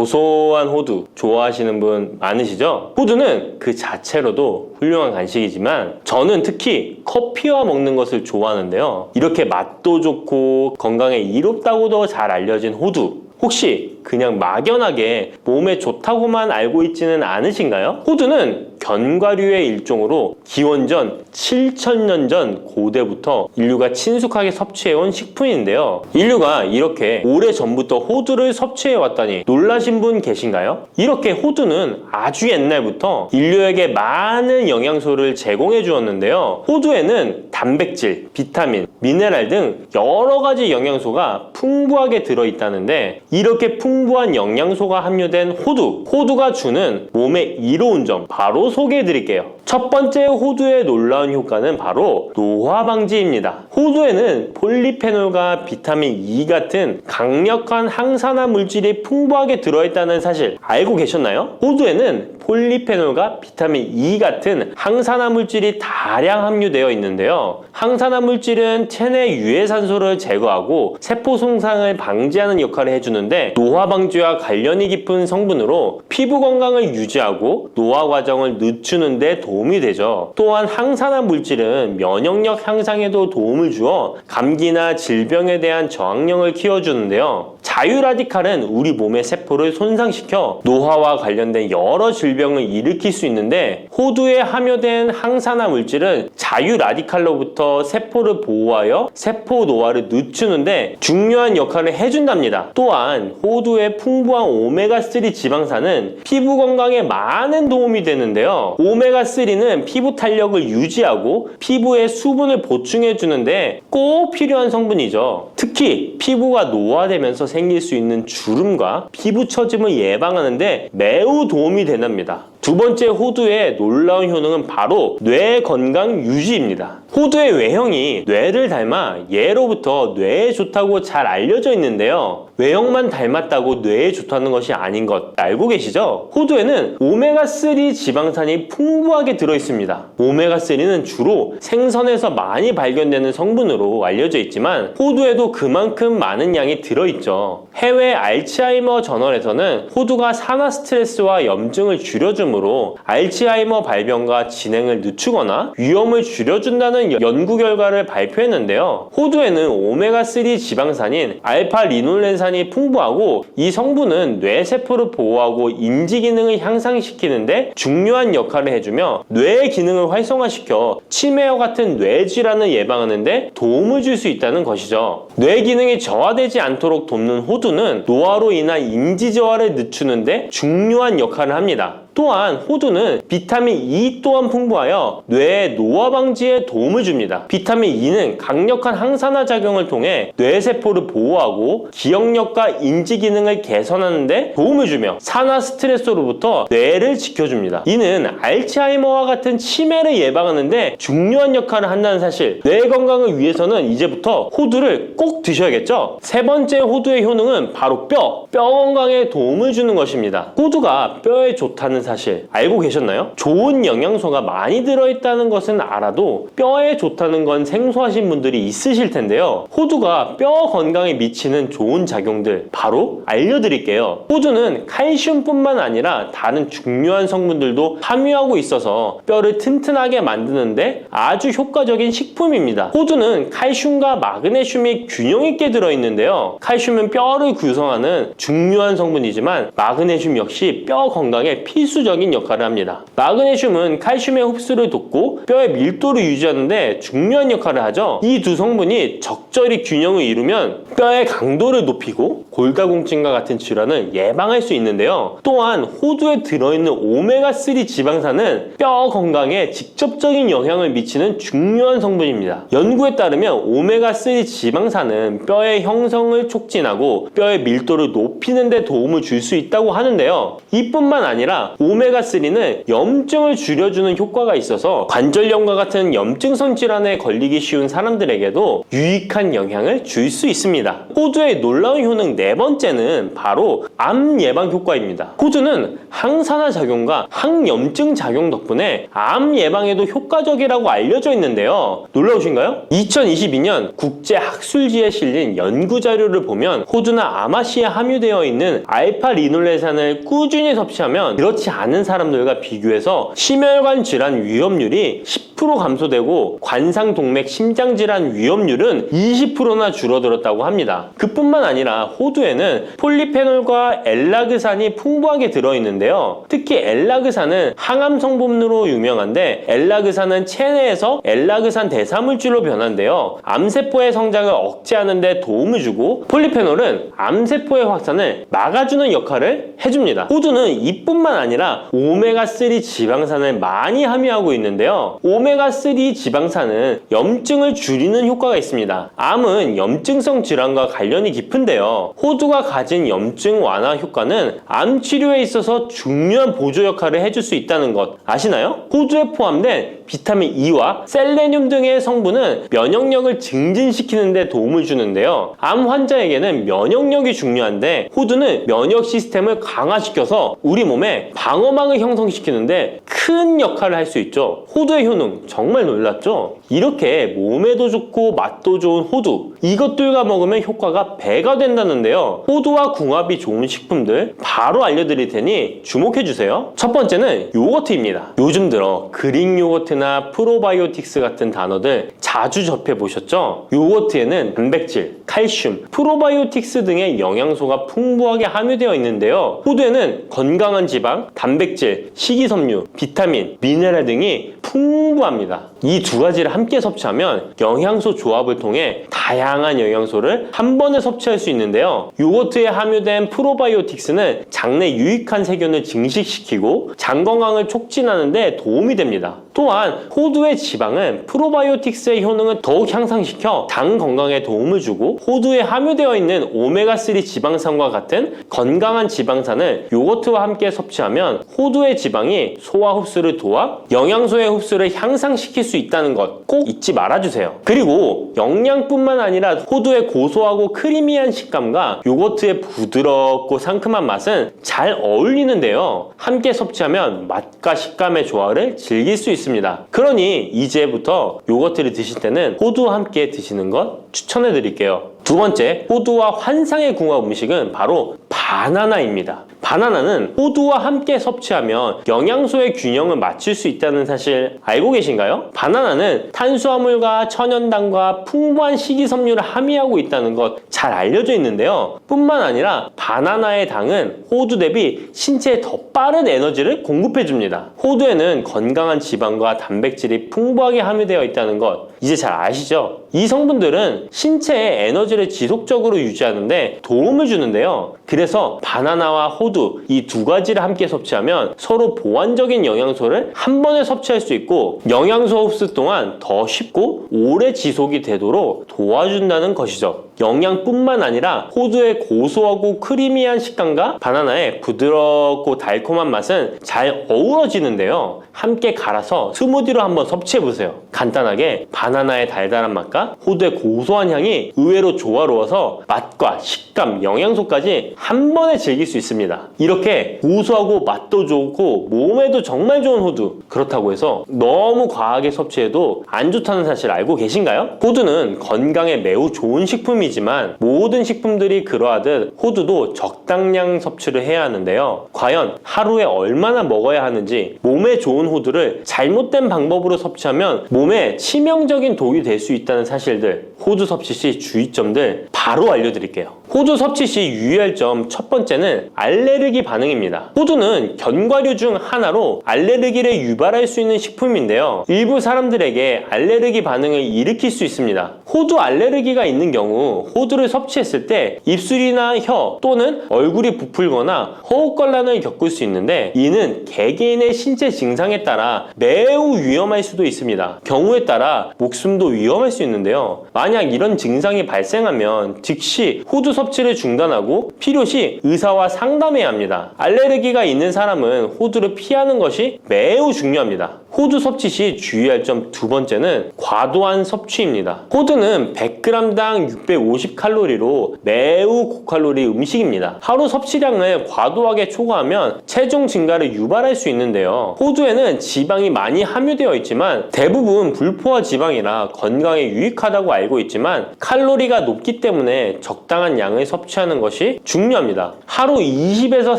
고소한 호두 좋아하시는 분 많으시죠? 호두는 그 자체로도 훌륭한 간식이지만 저는 특히 커피와 먹는 것을 좋아하는데요. 이렇게 맛도 좋고 건강에 이롭다고도 잘 알려진 호두, 혹시 그냥 막연하게 몸에 좋다고만 알고 있지는 않으신가요? 호두는 견과류의 일종으로 기원전 7,000년 전 고대부터 인류가 친숙하게 섭취해온 식품인데요. 인류가 이렇게 오래전부터 호두를 섭취해왔다니 놀라신 분 계신가요? 이렇게 호두는 아주 옛날부터 인류에게 많은 영양소를 제공해 주었는데요. 호두에는 단백질, 비타민, 미네랄 등 여러 가지 영양소가 풍부하게 들어있다는데 이렇게 풍부한 영양소가 함유된 호두가 주는 몸에 이로운 점 바로 소개해 드릴게요. 첫 번째 호두의 놀라운 효과는 바로 노화 방지입니다. 호두에는 폴리페놀과 비타민 E 같은 강력한 항산화 물질이 풍부하게 들어있다는 사실 알고 계셨나요? 호두에는 폴리페놀과 비타민 E 같은 항산화 물질이 다량 함유되어 있는데요. 항산화 물질은 체내 유해산소를 제거하고 세포 손상을 방지하는 역할을 해주는데 노화 방지와 관련이 깊은 성분으로 피부 건강을 유지하고 노화 과정을 늦추는 데 도움이 되죠. 또한 항산화 물질은 면역력 향상에도 도움을 주어 감기나 질병에 대한 저항력을 키워주는데요. 자유라디칼은 우리 몸의 세포를 손상시켜 노화와 관련된 여러 질병을 일으킬 수 있는데 호두에 함유된 항산화 물질은 자유라디칼로부터 세포를 보호하여 세포 노화를 늦추는데 중요한 역할을 해준답니다. 또한 호두의 풍부한 오메가3 지방산은 피부 건강에 많은 도움이 되는데요. 오메가3는 피부 탄력을 유지하고 피부에 수분을 보충해 주는데 꼭 필요한 성분이죠. 특히 피부가 노화되면서 생길 수 있는 주름과 피부 처짐을 예방하는데 매우 도움이 된답니다. 두 번째 호두의 놀라운 효능은 바로 뇌 건강 유지입니다. 호두의 외형이 뇌를 닮아 예로부터 뇌에 좋다고 잘 알려져 있는데요. 외형만 닮았다고 뇌에 좋다는 것이 아닌 것 알고 계시죠? 호두에는 오메가3 지방산이 풍부하게 들어있습니다. 오메가3는 주로 생선에서 많이 발견되는 성분으로 알려져 있지만 호두에도 그만큼 많은 양이 들어있죠. 해외 알츠하이머 저널에서는 호두가 산화 스트레스와 염증을 줄여주므로 알츠하이머 발병과 진행을 늦추거나 위험을 줄여준다는 연구 결과를 발표했는데요. 호두에는 오메가3 지방산인 알파-리놀렌산이 풍부하고 이 성분은 뇌세포를 보호하고 인지 기능을 향상시키는데 중요한 역할을 해주며 뇌의 기능을 활성화시켜 치매와 같은 뇌질환을 예방하는데 도움을 줄 수 있다는 것이죠. 뇌 기능이 저하되지 않도록 돕는 호두는 노화로 인한 인지 저하를 늦추는데 중요한 역할을 합니다. 또한 호두는 비타민 E 또한 풍부하여 뇌의 노화 방지에 도움을 줍니다. 비타민 E는 강력한 항산화 작용을 통해 뇌세포를 보호하고 기억력과 인지 기능을 개선하는 데 도움을 주며 산화 스트레스로부터 뇌를 지켜줍니다. 이는 알츠하이머와 같은 치매를 예방하는 데 중요한 역할을 한다는 사실, 뇌 건강을 위해서는 이제부터 호두를 꼭 드셔야겠죠? 세 번째 호두의 효능은 바로 뼈 건강에 도움을 주는 것입니다. 호두가 뼈에 좋다는 사실 알고 계셨나요? 좋은 영양소가 많이 들어있다는 것은 알아도 뼈에 좋다는 건 생소하신 분들이 있으실 텐데요. 호두가 뼈 건강에 미치는 좋은 작용들 바로 알려드릴게요. 호두는 칼슘뿐만 아니라 다른 중요한 성분들도 함유하고 있어서 뼈를 튼튼하게 만드는데 아주 효과적인 식품입니다. 호두는 칼슘과 마그네슘이 균형 있게 들어있는데요. 칼슘은 뼈를 구성하는 중요한 성분이지만 마그네슘 역시 뼈 건강에 필수적인 역할을 합니다. 마그네슘은 칼슘의 흡수를 돕고 뼈의 밀도를 유지하는데 중요한 역할을 하죠. 이 두 성분이 적절히 균형을 이루면 뼈의 강도를 높이고 골다공증과 같은 질환을 예방할 수 있는데요. 또한 호두에 들어있는 오메가3 지방산은 뼈 건강에 직접적인 영향을 미치는 중요한 성분입니다. 연구에 따르면 오메가3 지방산은 뼈의 형성을 촉진하고 뼈의 밀도를 높이는 데 도움을 줄 수 있다고 하는데요. 이뿐만 아니라 오메가3는 염증을 줄여주는 효과가 있어서 관절염과 같은 염증성 질환에 걸리기 쉬운 사람들에게도 유익한 영향을 줄 수 있습니다. 호두의 놀라운 효능 네 번째는 바로 암 예방 효과입니다. 호두는 항산화 작용과 항염증 작용 덕분에 암 예방에도 효과적이라고 알려져 있는데요. 놀라우신가요? 2022년 국제학술지에 실린 연구 자료를 보면 호두나 아마씨에 함유되어 있는 알파 리놀레산을 꾸준히 섭취하면 그렇지 않은 사람들과 비교해서 심혈관 질환 위험률이 10% 감소되고 관상동맥 심장질환 위험률은 20%나 줄어들었다고 합니다. 그뿐만 아니라 호두에는 폴리페놀과 엘라그산이 풍부하게 들어있는데요. 특히 엘라그산은 항암 성분으로 유명한데 엘라그산은 체내에서 엘라그산 대사물질로 변한데요. 암세포의 성장을 억제하는 데 도움을 주고 폴리페놀은 암세포의 확산을 막아주는 역할을 해줍니다. 호두는 이뿐만 아니라 오메가3 지방산을 많이 함유하고 있는데요. 오메가3 지방산은 염증을 줄이는 효과가 있습니다. 암은 염증성 질환과 관련이 깊은데요. 호두가 가진 염증 완화 효과는 암 치료에 있어서 중요한 보조 역할을 해줄 수 있다는 것 아시나요? 호두에 포함된 비타민 E와 셀레늄 등의 성분은 면역력을 증진시키는 데 도움을 주는데요. 암 환자에게는 면역력이 중요한데 호두는 면역 시스템을 강화시켜서 우리 몸에 방어막을 형성시키는데 큰 역할을 할 수 있죠. 호두의 효능 정말 놀랍죠? 이렇게 몸에도 좋고 맛도 좋은 호두, 이것들과 먹으면 효과가 배가 된다는데요. 호두와 궁합이 좋은 식품들 바로 알려드릴 테니 주목해주세요. 첫 번째는 요거트입니다. 요즘 들어 그릭 요거트나 프로바이오틱스 같은 단어들 자주 접해보셨죠? 요거트에는 단백질, 칼슘, 프로바이오틱스 등의 영양소가 풍부하게 함유되어 있는데요. 호두에는 건강한 지방, 단백질, 식이섬유, 비타민, 미네랄 등이 풍부합니다. 이 두 가지를 함께 섭취하면 영양소 조합을 통해 다양한 영양소를 한 번에 섭취할 수 있는데요. 요거트에 함유된 프로바이오틱스는 장내 유익한 세균을 증식시키고 장 건강을 촉진하는 데 도움이 됩니다. 또한 호두의 지방은 프로바이오틱스의 효능을 더욱 향상시켜 장 건강에 도움을 주고 호두에 함유되어 있는 오메가3 지방산과 같은 건강한 지방산을 요거트와 함께 섭취하면 호두의 지방이 소화 흡수를 도와 영양소의 흡수를 향상시킬 수 있다는 것 꼭 잊지 말아주세요. 그리고 영양뿐만 아니라 호두의 고소하고 크리미한 식감과 요거트의 부드럽고 상큼한 맛은 잘 어울리는데요. 함께 섭취하면 맛과 식감의 조화를 즐길 수 있습니다. 그러니 이제부터 요거트를 드실 때는 호두와 함께 드시는 것 추천해 드릴게요. 두 번째, 호두와 환상의 궁합 음식은 바로 바나나입니다. 바나나는 호두와 함께 섭취하면 영양소의 균형을 맞출 수 있다는 사실 알고 계신가요? 바나나는 탄수화물과 천연당과 풍부한 식이섬유를 함유하고 있다는 것 잘 알려져 있는데요. 뿐만 아니라 바나나의 당은 호두 대비 신체에 더 빠른 에너지를 공급해줍니다. 호두에는 건강한 지방과 단백질이 풍부하게 함유되어 있다는 것 이제 잘 아시죠? 이 성분들은 신체의 에너지를 지속적으로 유지하는데 도움을 주는데요. 그래서 바나나와 호두 이 두 가지를 함께 섭취하면 서로 보완적인 영양소를 한 번에 섭취할 수 있고 영양소 흡수 동안 더 쉽고 오래 지속이 되도록 도와준다는 것이죠. 영양뿐만 아니라 호두의 고소하고 크리미한 식감과 바나나의 부드럽고 달콤한 맛은 잘 어우러지는데요. 함께 갈아서 스무디로 한번 섭취해보세요. 간단하게 바나나의 달달한 맛과 호두의 고소한 향이 의외로 조화로워서 맛과 식감, 영양소까지 한 번에 즐길 수 있습니다. 이렇게 고소하고 맛도 좋고 몸에도 정말 좋은 호두, 그렇다고 해서 너무 과하게 섭취해도 안 좋다는 사실 알고 계신가요? 호두는 건강에 매우 좋은 식품이지만 모든 식품들이 그러하듯 호두도 적당량 섭취를 해야 하는데요. 과연 하루에 얼마나 먹어야 하는지, 몸에 좋은 호두를 잘못된 방법으로 섭취하면 몸에 치명적인 독이 될 수 있다는 사실들, 호두 섭취 시 주의점들 바로 알려드릴게요. 호두 섭취 시 유의할 점 첫 번째는 알레르기 반응입니다. 호두는 견과류 중 하나로 알레르기를 유발할 수 있는 식품인데요. 일부 사람들에게 알레르기 반응을 일으킬 수 있습니다. 호두 알레르기가 있는 경우 호두를 섭취했을 때 입술이나 혀 또는 얼굴이 부풀거나 호흡곤란을 겪을 수 있는데 이는 개개인의 신체 증상에 따라 매우 위험할 수도 있습니다. 경우에 따라 목숨도 위험할 수 있는데요. 만약 이런 증상이 발생하면 즉시 호두 섭취를 중단하고 필요시 의사와 상담해야 합니다. 알레르기가 있는 사람은 호두를 피하는 것이 매우 중요합니다. 호두 섭취 시 주의할 점 두 번째는 과도한 섭취입니다. 호두는 100g당 650칼로리로 매우 고칼로리 음식입니다. 하루 섭취량을 과도하게 초과하면 체중 증가를 유발할 수 있는데요. 호두에는 지방이 많이 함유되어 있지만 대부분 불포화 지방이라 건강에 유익하다고 알고 있지만 칼로리가 높기 때문에 적당한 양을 섭취하는 것이 중요합니다. 하루 20에서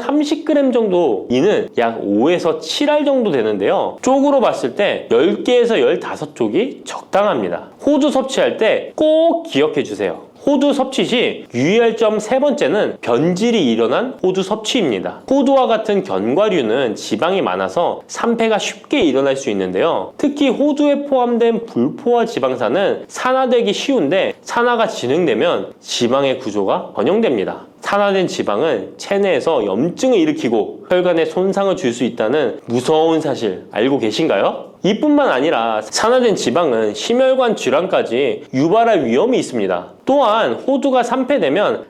30g 정도, 이는 약 5에서 7알 정도 되는데요. 쪽으로 봤을 때 10개에서 15쪽이 적당합니다. 호두 섭취할 때 꼭 기억해 주세요. 호두 섭취 시 유의할 점 세 번째는 변질이 일어난 호두 섭취입니다. 호두와 같은 견과류는 지방이 많아서 산패가 쉽게 일어날 수 있는데요. 특히 호두에 포함된 불포화 지방산은 산화되기 쉬운데 산화가 진행되면 지방의 구조가 변형됩니다. 산화된 지방은 체내에서 염증을 일으키고 혈관에 손상을 줄 수 있다는 무서운 사실 알고 계신가요? 이뿐만 아니라 산화된 지방은 심혈관 질환까지 유발할 위험이 있습니다. 또한 호두가 산패되면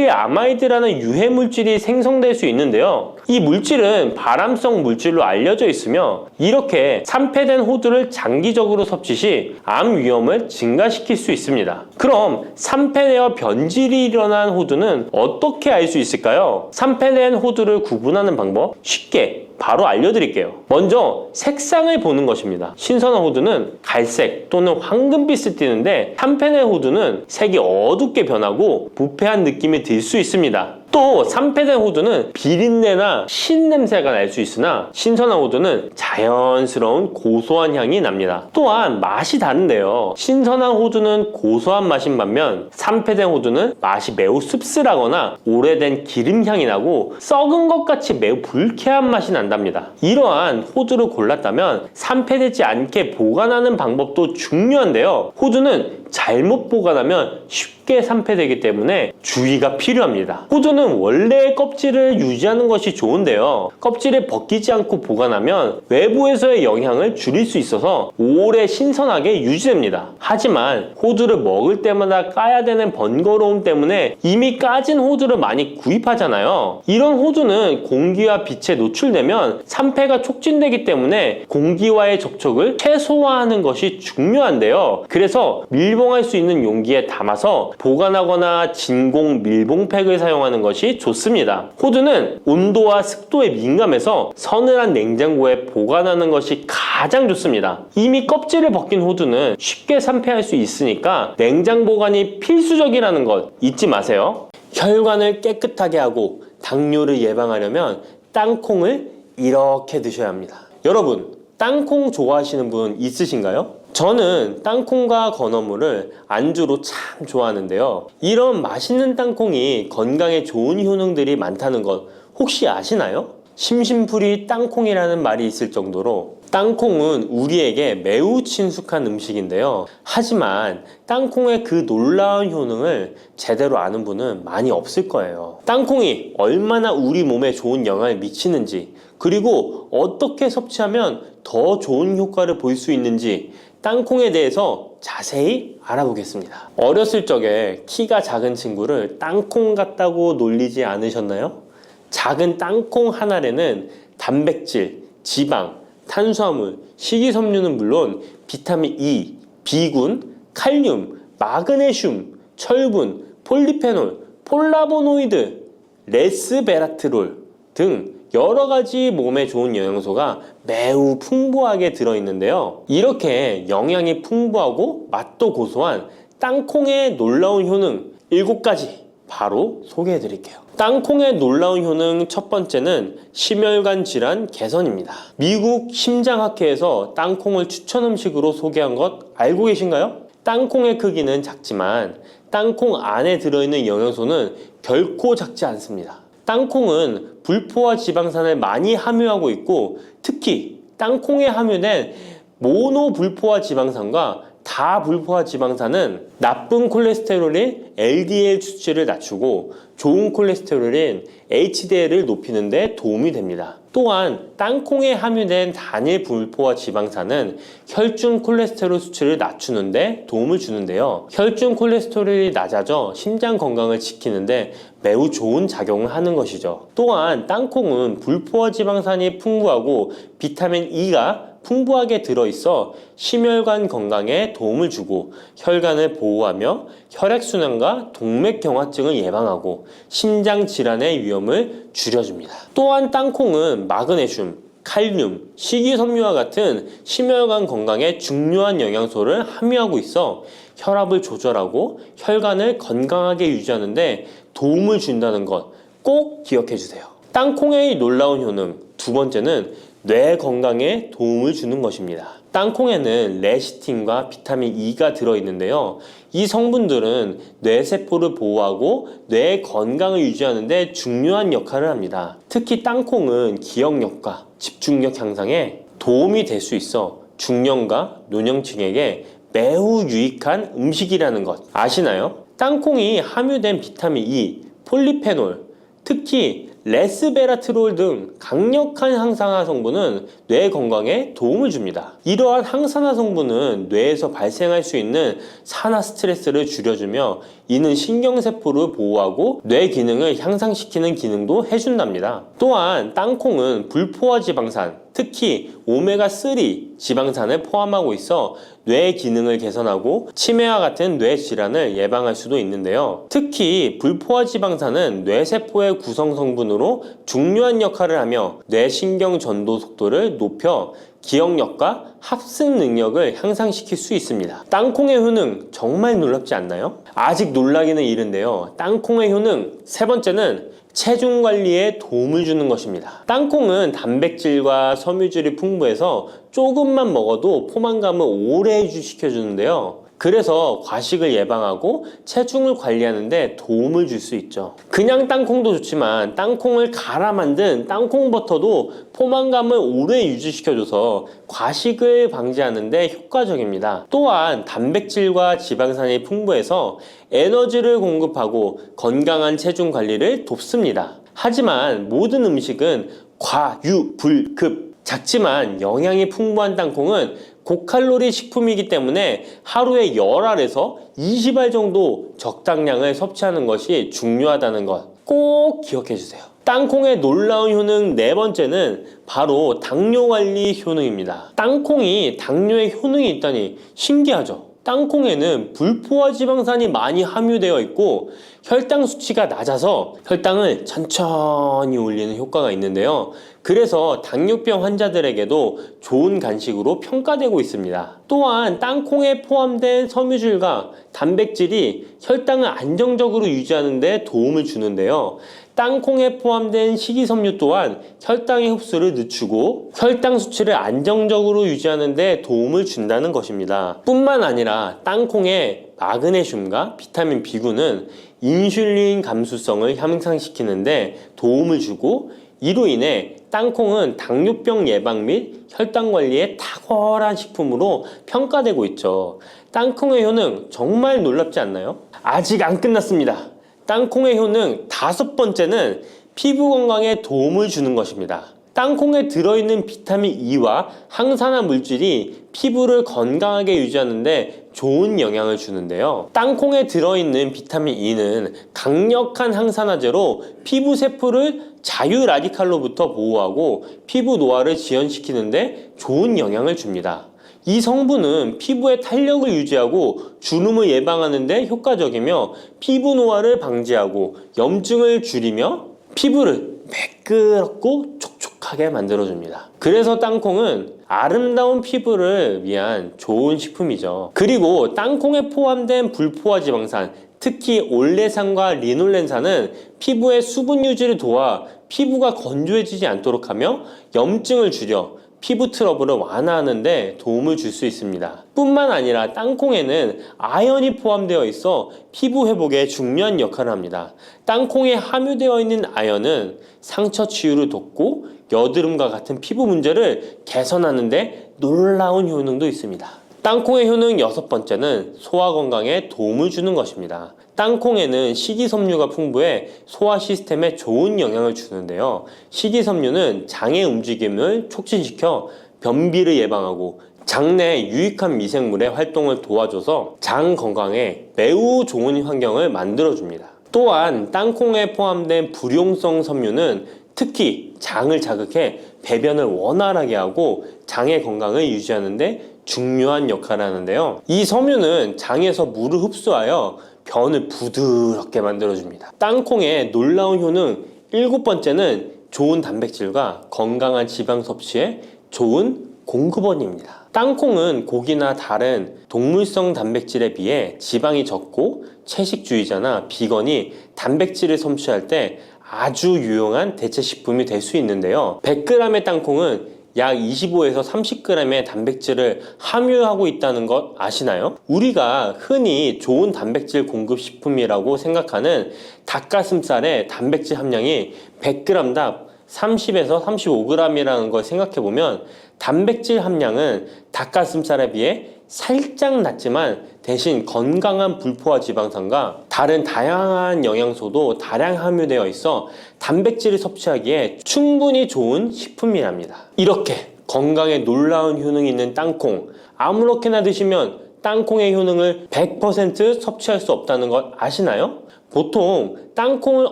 아크릴아마이드라는 유해 물질이 생성될 수 있는데요. 이 물질은 발암성 물질로 알려져 있으며 이렇게 산패된 호두를 장기적으로 섭취 시 암 위험을 증가시킬 수 있습니다. 그럼 산패되어 변질이 일어난 호두는 어떻게 알 수 있을까요? 산패된 호두를 구분하는 방법 쉽게 바로 알려드릴게요. 먼저 색상을 보는 것입니다. 신선한 호두는 갈색 또는 황금빛을 띠는데 산패된 호두는 색이 어둡게 변하고 부패한 느낌이 들 수 있습니다. 또 산패된 호두는 비린내나 신냄새가 날 수 있으나 신선한 호두는 자연스러운 고소한 향이 납니다. 또한 맛이 다른데요. 신선한 호두는 고소한 맛인 반면 산패된 호두는 맛이 매우 씁쓸하거나 오래된 기름향이 나고 썩은 것 같이 매우 불쾌한 맛이 난답니다. 이러한 호두를 골랐다면 산패되지 않게 보관하는 방법도 중요한데요. 호두는 잘못 보관하면 쉽게 산패되기 때문에 주의가 필요합니다. 호두는 원래의 껍질을 유지하는 것이 좋은데요. 껍질을 벗기지 않고 보관하면 외부에서의 영향을 줄일 수 있어서 오래 신선하게 유지됩니다. 하지만 호두를 먹을 때마다 까야 되는 번거로움 때문에 이미 까진 호두를 많이 구입하잖아요. 이런 호두는 공기와 빛에 노출되면 산패가 촉진되기 때문에 공기와의 접촉을 최소화하는 것이 중요한데요. 그래서 밀봉할 수 있는 용기에 담아서 보관하거나 진공 밀봉팩을 사용하는 것이 좋습니다. 호두는 온도와 습도에 민감해서 서늘한 냉장고에 보관하는 것이 가장 좋습니다. 이미 껍질을 벗긴 호두는 쉽게 산패할 수 있으니까 냉장 보관이 필수적이라는 것 잊지 마세요. 혈관을 깨끗하게 하고 당뇨를 예방하려면 땅콩을 이렇게 드셔야 합니다. 여러분, 땅콩 좋아하시는 분 있으신가요? 저는 땅콩과 건어물을 안주로 참 좋아하는데요. 이런 맛있는 땅콩이 건강에 좋은 효능들이 많다는 것 혹시 아시나요? 심심풀이 땅콩이라는 말이 있을 정도로 땅콩은 우리에게 매우 친숙한 음식인데요. 하지만 땅콩의 그 놀라운 효능을 제대로 아는 분은 많이 없을 거예요. 땅콩이 얼마나 우리 몸에 좋은 영향을 미치는지, 그리고 어떻게 섭취하면 더 좋은 효과를 볼 수 있는지 땅콩에 대해서 자세히 알아보겠습니다. 어렸을 적에 키가 작은 친구를 땅콩 같다고 놀리지 않으셨나요? 작은 땅콩 한 알에는 단백질, 지방, 탄수화물, 식이섬유는 물론 비타민 E, B군, 칼륨, 마그네슘, 철분, 폴리페놀, 폴라보노이드, 레스베라트롤 등 여러 가지 몸에 좋은 영양소가 매우 풍부하게 들어있는데요. 이렇게 영양이 풍부하고 맛도 고소한 땅콩의 놀라운 효능 7가지 바로 소개해 드릴게요. 땅콩의 놀라운 효능 첫 번째는 심혈관 질환 개선입니다. 미국 심장학회에서 땅콩을 추천 음식으로 소개한 것 알고 계신가요? 땅콩의 크기는 작지만 땅콩 안에 들어있는 영양소는 결코 작지 않습니다. 땅콩은 불포화 지방산을 많이 함유하고 있고 특히 땅콩에 함유된 모노불포화 지방산과 다불포화 지방산은 나쁜 콜레스테롤인 LDL 수치를 낮추고 좋은 콜레스테롤인 HDL을 높이는 데 도움이 됩니다. 또한 땅콩에 함유된 단일 불포화 지방산은 혈중 콜레스테롤 수치를 낮추는 데 도움을 주는데요. 혈중 콜레스테롤이 낮아져 심장 건강을 지키는데 매우 좋은 작용을 하는 것이죠. 또한 땅콩은 불포화 지방산이 풍부하고 비타민 E가 풍부하게 들어있어 심혈관 건강에 도움을 주고 혈관을 보호하며 혈액순환과 동맥경화증을 예방하고 심장 질환의 위험을 줄여줍니다. 또한 땅콩은 마그네슘, 칼륨, 식이섬유와 같은 심혈관 건강에 중요한 영양소를 함유하고 있어 혈압을 조절하고 혈관을 건강하게 유지하는 데 도움을 준다는 것 꼭 기억해 주세요. 땅콩의 놀라운 효능 두 번째는 뇌 건강에 도움을 주는 것입니다. 땅콩에는 레시틴과 비타민 E가 들어있는데요. 이 성분들은 뇌세포를 보호하고 뇌 건강을 유지하는 데 중요한 역할을 합니다. 특히 땅콩은 기억력과 집중력 향상에 도움이 될 수 있어 중년과 노년층에게 매우 유익한 음식이라는 것 아시나요? 땅콩이 함유된 비타민 E, 폴리페놀, 특히 레스베라트롤 등 강력한 항산화 성분은 뇌 건강에 도움을 줍니다. 이러한 항산화 성분은 뇌에서 발생할 수 있는 산화 스트레스를 줄여주며 이는 신경세포를 보호하고 뇌 기능을 향상시키는 기능도 해준답니다. 또한 땅콩은 불포화 지방산, 특히 오메가3 지방산을 포함하고 있어 뇌 기능을 개선하고 치매와 같은 뇌 질환을 예방할 수도 있는데요. 특히 불포화 지방산은 뇌세포의 구성 성분으로 중요한 역할을 하며 뇌신경 전도 속도를 높여 기억력과 학습 능력을 향상시킬 수 있습니다. 땅콩의 효능 정말 놀랍지 않나요? 아직 놀라기는 이른데요. 땅콩의 효능 세 번째는 체중 관리에 도움을 주는 것입니다. 땅콩은 단백질과 섬유질이 풍부해서 조금만 먹어도 포만감을 오래 유지시켜주는데요. 그래서 과식을 예방하고 체중을 관리하는 데 도움을 줄 수 있죠. 그냥 땅콩도 좋지만 땅콩을 갈아 만든 땅콩 버터도 포만감을 오래 유지시켜줘서 과식을 방지하는 데 효과적입니다. 또한 단백질과 지방산이 풍부해서 에너지를 공급하고 건강한 체중 관리를 돕습니다. 하지만 모든 음식은 과유불급 작지만 영양이 풍부한 땅콩은 고칼로리 식품이기 때문에 하루에 10알에서 20알 정도 적당량을 섭취하는 것이 중요하다는 것 꼭 기억해 주세요. 땅콩의 놀라운 효능 네 번째는 바로 당뇨 관리 효능입니다. 땅콩이 당뇨의 효능이 있다니 신기하죠? 땅콩에는 불포화 지방산이 많이 함유되어 있고 혈당 수치가 낮아서 혈당을 천천히 올리는 효과가 있는데요. 그래서 당뇨병 환자들에게도 좋은 간식으로 평가되고 있습니다. 또한 땅콩에 포함된 섬유질과 단백질이 혈당을 안정적으로 유지하는 데 도움을 주는데요. 땅콩에 포함된 식이섬유 또한 혈당의 흡수를 늦추고 혈당 수치를 안정적으로 유지하는 데 도움을 준다는 것입니다. 뿐만 아니라 땅콩의 마그네슘과 비타민 B군은 인슐린 감수성을 향상시키는 데 도움을 주고 이로 인해 땅콩은 당뇨병 예방 및 혈당 관리에 탁월한 식품으로 평가되고 있죠. 땅콩의 효능 정말 놀랍지 않나요? 아직 안 끝났습니다. 땅콩의 효능 다섯 번째는 피부 건강에 도움을 주는 것입니다. 땅콩에 들어있는 비타민 E와 항산화 물질이 피부를 건강하게 유지하는 데 좋은 영향을 주는데요. 땅콩에 들어있는 비타민 E는 강력한 항산화제로 피부 세포를 자유 라디칼로부터 보호하고 피부 노화를 지연시키는 데 좋은 영향을 줍니다. 이 성분은 피부의 탄력을 유지하고 주름을 예방하는 데 효과적이며 피부 노화를 방지하고 염증을 줄이며 피부를 매끄럽고 촉촉하게 만들어줍니다. 그래서 땅콩은 아름다운 피부를 위한 좋은 식품이죠. 그리고 땅콩에 포함된 불포화 지방산, 특히 올레산과 리놀렌산은 피부의 수분 유지를 도와 피부가 건조해지지 않도록 하며 염증을 줄여 피부 트러블을 완화하는 데 도움을 줄 수 있습니다. 뿐만 아니라 땅콩에는 아연이 포함되어 있어 피부 회복에 중요한 역할을 합니다. 땅콩에 함유되어 있는 아연은 상처 치유를 돕고 여드름과 같은 피부 문제를 개선하는 데 놀라운 효능도 있습니다. 땅콩의 효능 6번째는 소화 건강에 도움을 주는 것입니다. 땅콩에는 식이섬유가 풍부해 소화 시스템에 좋은 영향을 주는데요. 식이섬유는 장의 움직임을 촉진시켜 변비를 예방하고 장내 유익한 미생물의 활동을 도와줘서 장 건강에 매우 좋은 환경을 만들어줍니다. 또한 땅콩에 포함된 불용성 섬유는 특히 장을 자극해 배변을 원활하게 하고 장의 건강을 유지하는 데 중요한 역할을 하는데요. 이 섬유는 장에서 물을 흡수하여 변을 부드럽게 만들어줍니다. 땅콩의 놀라운 효능 7번째는 좋은 단백질과 건강한 지방 섭취에 좋은 공급원입니다. 땅콩은 고기나 다른 동물성 단백질에 비해 지방이 적고 채식주의자나 비건이 단백질을 섭취할 때 아주 유용한 대체 식품이 될 수 있는데요. 100g의 땅콩은 약 25에서 30g의 단백질을 함유하고 있다는 것 아시나요? 우리가 흔히 좋은 단백질 공급 식품이라고 생각하는 닭가슴살의 단백질 함량이 100g당 30에서 35g이라는 걸 생각해보면 단백질 함량은 닭가슴살에 비해 살짝 낮지만 대신 건강한 불포화 지방산과 다른 다양한 영양소도 다량 함유되어 있어 단백질을 섭취하기에 충분히 좋은 식품이랍니다. 이렇게 건강에 놀라운 효능이 있는 땅콩, 아무렇게나 드시면 땅콩의 효능을 100% 섭취할 수 없다는 것 아시나요? 보통 땅콩을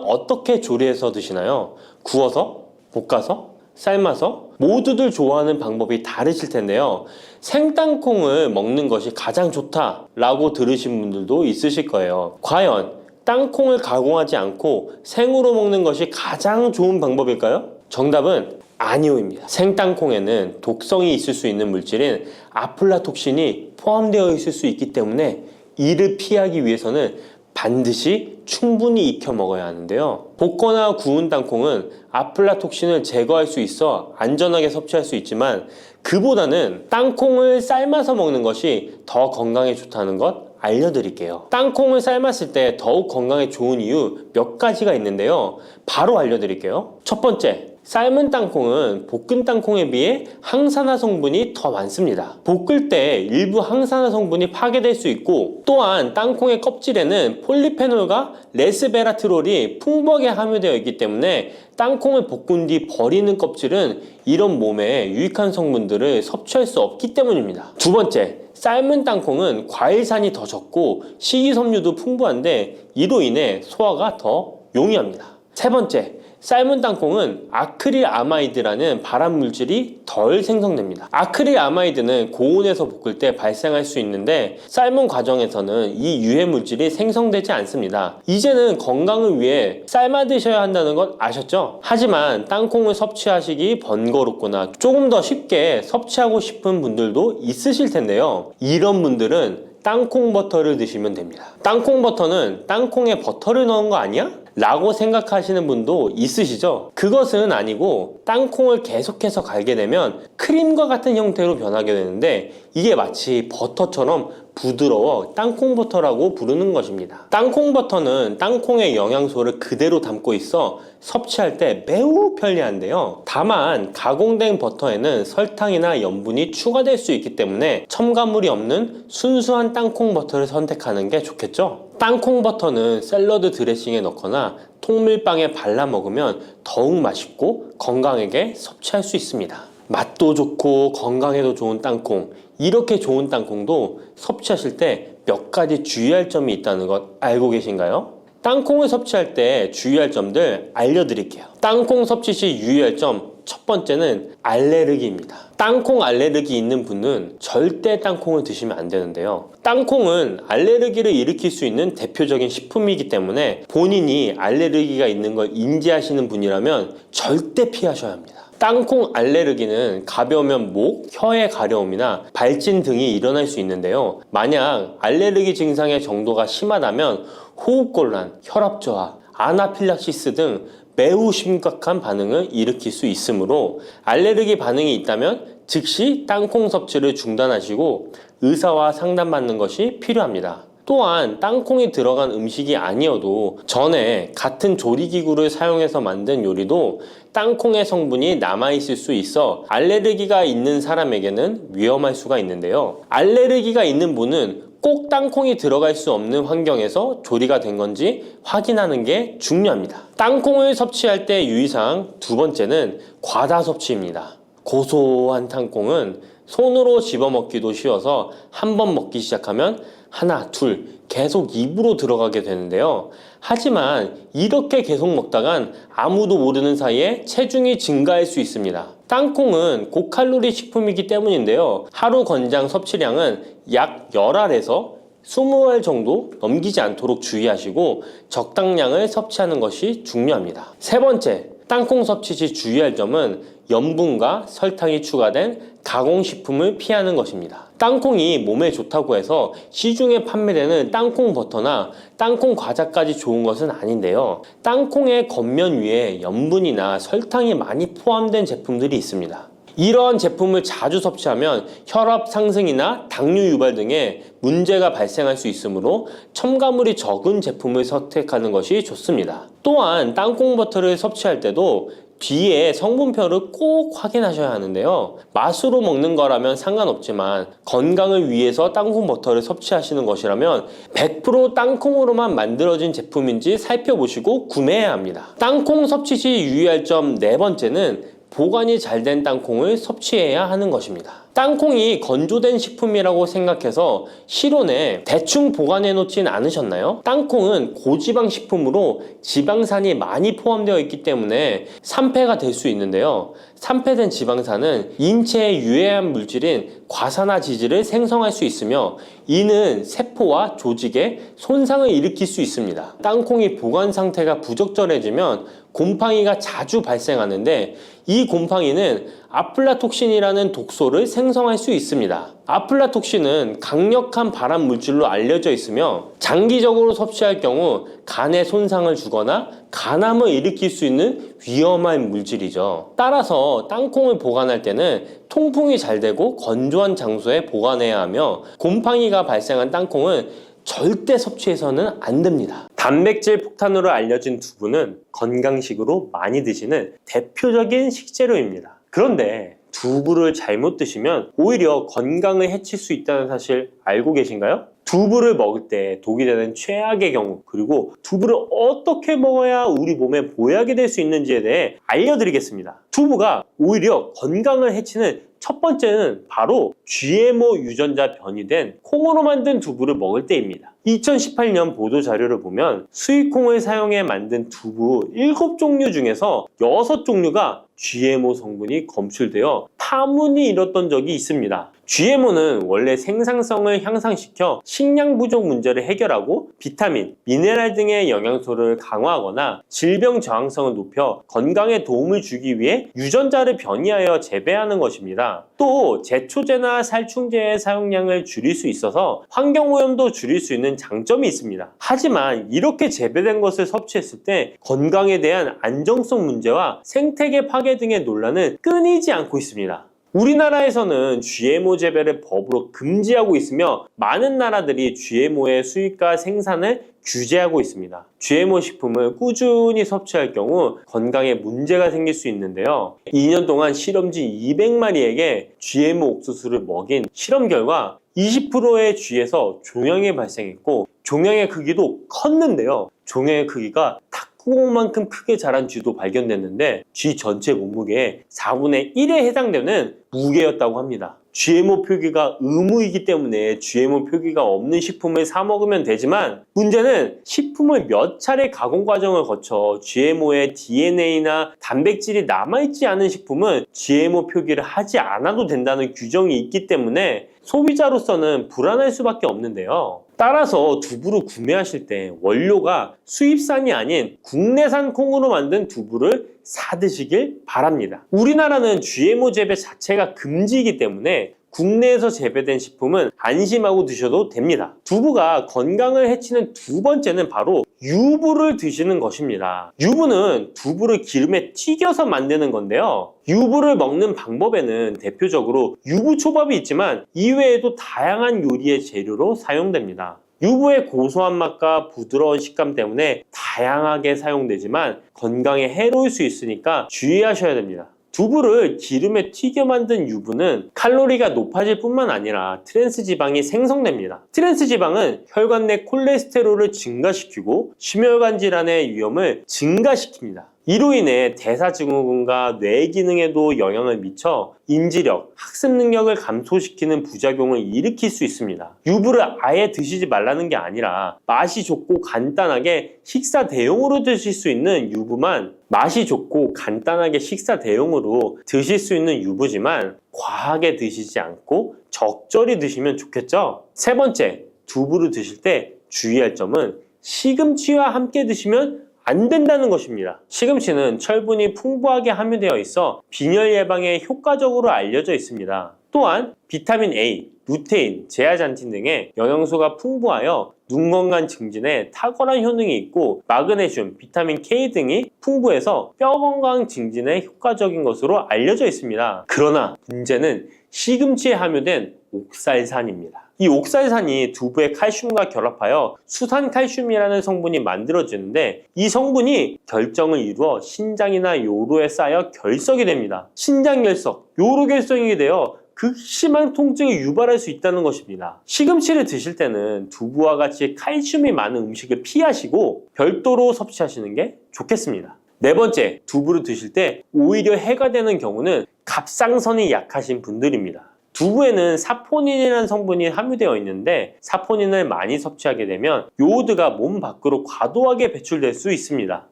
어떻게 조리해서 드시나요? 구워서? 볶아서? 삶아서? 모두들 좋아하는 방법이 다르실 텐데요. 생땅콩을 먹는 것이 가장 좋다라고 들으신 분들도 있으실 거예요. 과연 땅콩을 가공하지 않고 생으로 먹는 것이 가장 좋은 방법일까요? 정답은 아니오입니다. 생땅콩에는 독성이 있을 수 있는 물질인 아플라톡신이 포함되어 있을 수 있기 때문에 이를 피하기 위해서는 반드시 충분히 익혀 먹어야 하는데요. 볶거나 구운 땅콩은 아플라톡신을 제거할 수 있어 안전하게 섭취할 수 있지만 그보다는 땅콩을 삶아서 먹는 것이 더 건강에 좋다는 것 알려드릴게요. 땅콩을 삶았을 때 더욱 건강에 좋은 이유 몇 가지가 있는데요. 바로 알려드릴게요. 첫 번째, 삶은 땅콩은 볶은 땅콩에 비해 항산화 성분이 더 많습니다. 볶을 때 일부 항산화 성분이 파괴될 수 있고 또한 땅콩의 껍질에는 폴리페놀과 레스베라트롤이 풍부하게 함유되어 있기 때문에 땅콩을 볶은 뒤 버리는 껍질은 이런 몸에 유익한 성분들을 섭취할 수 없기 때문입니다. 두 번째, 삶은 땅콩은 과일산이 더 적고 식이섬유도 풍부한데 이로 인해 소화가 더 용이합니다. 세 번째, 삶은 땅콩은 아크릴아마이드라는 발암물질이 덜 생성됩니다. 아크릴아마이드는 고온에서 볶을 때 발생할 수 있는데 삶은 과정에서는 이 유해물질이 생성되지 않습니다. 이제는 건강을 위해 삶아 드셔야 한다는 것 아셨죠? 하지만 땅콩을 섭취하시기 번거롭거나 조금 더 쉽게 섭취하고 싶은 분들도 있으실 텐데요. 이런 분들은 땅콩 버터를 드시면 됩니다. 땅콩 버터는 땅콩에 버터를 넣은 거 아니야? 라고 생각하시는 분도 있으시죠? 그것은 아니고 땅콩을 계속해서 갈게 되면 크림과 같은 형태로 변하게 되는데 이게 마치 버터처럼 부드러워 땅콩버터라고 부르는 것입니다. 땅콩버터는 땅콩의 영양소를 그대로 담고 있어 섭취할 때 매우 편리한데요. 다만 가공된 버터에는 설탕이나 염분이 추가될 수 있기 때문에 첨가물이 없는 순수한 땅콩버터를 선택하는 게 좋겠죠? 땅콩버터는 샐러드 드레싱에 넣거나 통밀빵에 발라 먹으면 더욱 맛있고 건강하게 섭취할 수 있습니다. 맛도 좋고 건강에도 좋은 땅콩, 이렇게 좋은 땅콩도 섭취하실 때 몇 가지 주의할 점이 있다는 것 알고 계신가요? 땅콩을 섭취할 때 주의할 점들 알려드릴게요. 땅콩 섭취 시 유의할 점 첫 번째는 알레르기입니다. 땅콩 알레르기 있는 분은 절대 땅콩을 드시면 안 되는데요. 땅콩은 알레르기를 일으킬 수 있는 대표적인 식품이기 때문에 본인이 알레르기가 있는 걸 인지하시는 분이라면 절대 피하셔야 합니다. 땅콩 알레르기는 가벼우면 목, 혀의 가려움이나 발진 등이 일어날 수 있는데요. 만약 알레르기 증상의 정도가 심하다면 호흡곤란, 혈압저하, 아나필락시스 등 매우 심각한 반응을 일으킬 수 있으므로 알레르기 반응이 있다면 즉시 땅콩 섭취를 중단하시고 의사와 상담받는 것이 필요합니다. 또한 땅콩이 들어간 음식이 아니어도 전에 같은 조리기구를 사용해서 만든 요리도 땅콩의 성분이 남아있을 수 있어 알레르기가 있는 사람에게는 위험할 수가 있는데요. 알레르기가 있는 분은 꼭 땅콩이 들어갈 수 없는 환경에서 조리가 된 건지 확인하는 게 중요합니다. 땅콩을 섭취할 때 유의사항 두 번째는 과다 섭취입니다. 고소한 땅콩은 손으로 집어먹기도 쉬워서 한 번 먹기 시작하면 하나, 둘 계속 입으로 들어가게 되는데요. 하지만 이렇게 계속 먹다간 아무도 모르는 사이에 체중이 증가할 수 있습니다. 땅콩은 고칼로리 식품이기 때문인데요. 하루 권장 섭취량은 약 10알에서 20알 정도 넘기지 않도록 주의하시고 적당량을 섭취하는 것이 중요합니다. 세 번째, 땅콩 섭취 시 주의할 점은 염분과 설탕이 추가된 가공식품을 피하는 것입니다. 땅콩이 몸에 좋다고 해서 시중에 판매되는 땅콩 버터나 땅콩 과자까지 좋은 것은 아닌데요. 땅콩의 겉면 위에 염분이나 설탕이 많이 포함된 제품들이 있습니다. 이러한 제품을 자주 섭취하면 혈압 상승이나 당뇨 유발 등의 문제가 발생할 수 있으므로 첨가물이 적은 제품을 선택하는 것이 좋습니다. 또한 땅콩 버터를 섭취할 때도 뒤에 성분표를 꼭 확인하셔야 하는데요. 맛으로 먹는 거라면 상관없지만 건강을 위해서 땅콩 버터를 섭취하시는 것이라면 100% 땅콩으로만 만들어진 제품인지 살펴보시고 구매해야 합니다. 땅콩 섭취 시 유의할 점 네 번째는 보관이 잘 된 땅콩을 섭취해야 하는 것입니다. 땅콩이 건조된 식품이라고 생각해서 실온에 대충 보관해 놓진 않으셨나요? 땅콩은 고지방 식품으로 지방산이 많이 포함되어 있기 때문에 산패가 될 수 있는데요. 산패된 지방산은 인체에 유해한 물질인 과산화지질을 생성할 수 있으며 이는 세포와 조직에 손상을 일으킬 수 있습니다. 땅콩이 보관 상태가 부적절해지면 곰팡이가 자주 발생하는데 이 곰팡이는 아플라톡신이라는 독소를 생성할 수 있습니다. 아플라톡신은 강력한 발암 물질로 알려져 있으며 장기적으로 섭취할 경우 간에 손상을 주거나 간암을 일으킬 수 있는 위험한 물질이죠. 따라서 땅콩을 보관할 때는 통풍이 잘 되고 건조한 장소에 보관해야 하며 곰팡이가 발생한 땅콩은 절대 섭취해서는 안 됩니다. 단백질 폭탄으로 알려진 두부는 건강식으로 많이 드시는 대표적인 식재료입니다. 그런데 두부를 잘못 드시면 오히려 건강을 해칠 수 있다는 사실 알고 계신가요? 두부를 먹을 때 독이 되는 최악의 경우, 그리고 두부를 어떻게 먹어야 우리 몸에 보약이 될 수 있는지에 대해 알려드리겠습니다. 두부가 오히려 건강을 해치는 첫 번째는 바로 GMO 유전자 변이된 콩으로 만든 두부를 먹을 때입니다. 2018년 보도자료를 보면 수입콩을 사용해 만든 두부 7종류 중에서 6종류가 GMO 성분이 검출되어 파문이 일었던 적이 있습니다. GMO는 원래 생산성을 향상시켜 식량 부족 문제를 해결하고 비타민, 미네랄 등의 영양소를 강화하거나 질병 저항성을 높여 건강에 도움을 주기 위해 유전자를 변이하여 재배하는 것입니다. 또 제초제나 살충제의 사용량을 줄일 수 있어서 환경오염도 줄일 수 있는 장점이 있습니다. 하지만 이렇게 재배된 것을 섭취했을 때 건강에 대한 안정성 문제와 생태계 파괴 등의 논란은 끊이지 않고 있습니다. 우리나라에서는 GMO 재배를 법으로 금지하고 있으며 많은 나라들이 GMO의 수입과 생산을 규제하고 있습니다. GMO 식품을 꾸준히 섭취할 경우 건강에 문제가 생길 수 있는데요. 2년 동안 실험지 200마리에게 GMO 옥수수를 먹인 실험 결과 20%의 쥐에서 종양이 발생했고 종양의 크기도 컸는데요. 종양의 크기가 탁구공만큼 크게 자란 쥐도 발견됐는데 쥐 전체 몸무게의 4분의 1에 해당되는 무게였다고 합니다. GMO 표기가 의무이기 때문에 GMO 표기가 없는 식품을 사 먹으면 되지만 문제는 식품을 몇 차례 가공 과정을 거쳐 GMO의 DNA나 단백질이 남아있지 않은 식품은 GMO 표기를 하지 않아도 된다는 규정이 있기 때문에 소비자로서는 불안할 수밖에 없는데요. 따라서 두부를 구매하실 때 원료가 수입산이 아닌 국내산 콩으로 만든 두부를 사 드시길 바랍니다. 우리나라는 GMO 재배 자체가 금지이기 때문에 국내에서 재배된 식품은 안심하고 드셔도 됩니다. 두부가 건강을 해치는 두 번째는 바로 유부를 드시는 것입니다. 유부는 두부를 기름에 튀겨서 만드는 건데요. 유부를 먹는 방법에는 대표적으로 유부초밥이 있지만 이외에도 다양한 요리의 재료로 사용됩니다. 유부의 고소한 맛과 부드러운 식감 때문에 다양하게 사용되지만 건강에 해로울 수 있으니까 주의하셔야 됩니다. 두부를 기름에 튀겨 만든 유부는 칼로리가 높아질 뿐만 아니라 트랜스 지방이 생성됩니다. 트랜스 지방은 혈관 내 콜레스테롤을 증가시키고 심혈관 질환의 위험을 증가시킵니다. 이로 인해 대사증후군과 뇌 기능에도 영향을 미쳐 인지력, 학습 능력을 감소시키는 부작용을 일으킬 수 있습니다. 유부를 아예 드시지 말라는 게 아니라 맛이 좋고 간단하게 식사 대용으로 드실 수 있는 유부만 맛이 좋고 간단하게 식사 대용으로 드실 수 있는 유부지만 과하게 드시지 않고 적절히 드시면 좋겠죠? 세 번째, 두부를 드실 때 주의할 점은 시금치와 함께 드시면 안 된다는 것입니다. 시금치는 철분이 풍부하게 함유되어 있어 빈혈 예방에 효과적으로 알려져 있습니다. 또한 비타민 A, 루테인, 제아잔틴 등의 영양소가 풍부하여 눈 건강 증진에 탁월한 효능이 있고 마그네슘, 비타민 K 등이 풍부해서 뼈 건강 증진에 효과적인 것으로 알려져 있습니다. 그러나 문제는 시금치에 함유된 옥살산입니다. 이 옥살산이 두부의 칼슘과 결합하여 수산칼슘이라는 성분이 만들어지는데 이 성분이 결정을 이루어 신장이나 요로에 쌓여 결석이 됩니다. 신장결석, 요로결석이 되어 극심한 통증을 유발할 수 있다는 것입니다. 시금치를 드실 때는 두부와 같이 칼슘이 많은 음식을 피하시고 별도로 섭취하시는 게 좋겠습니다. 네 번째, 두부를 드실 때 오히려 해가 되는 경우는 갑상선이 약하신 분들입니다. 두부에는 사포닌이라는 성분이 함유되어 있는데 사포닌을 많이 섭취하게 되면 요오드가 몸 밖으로 과도하게 배출될 수 있습니다.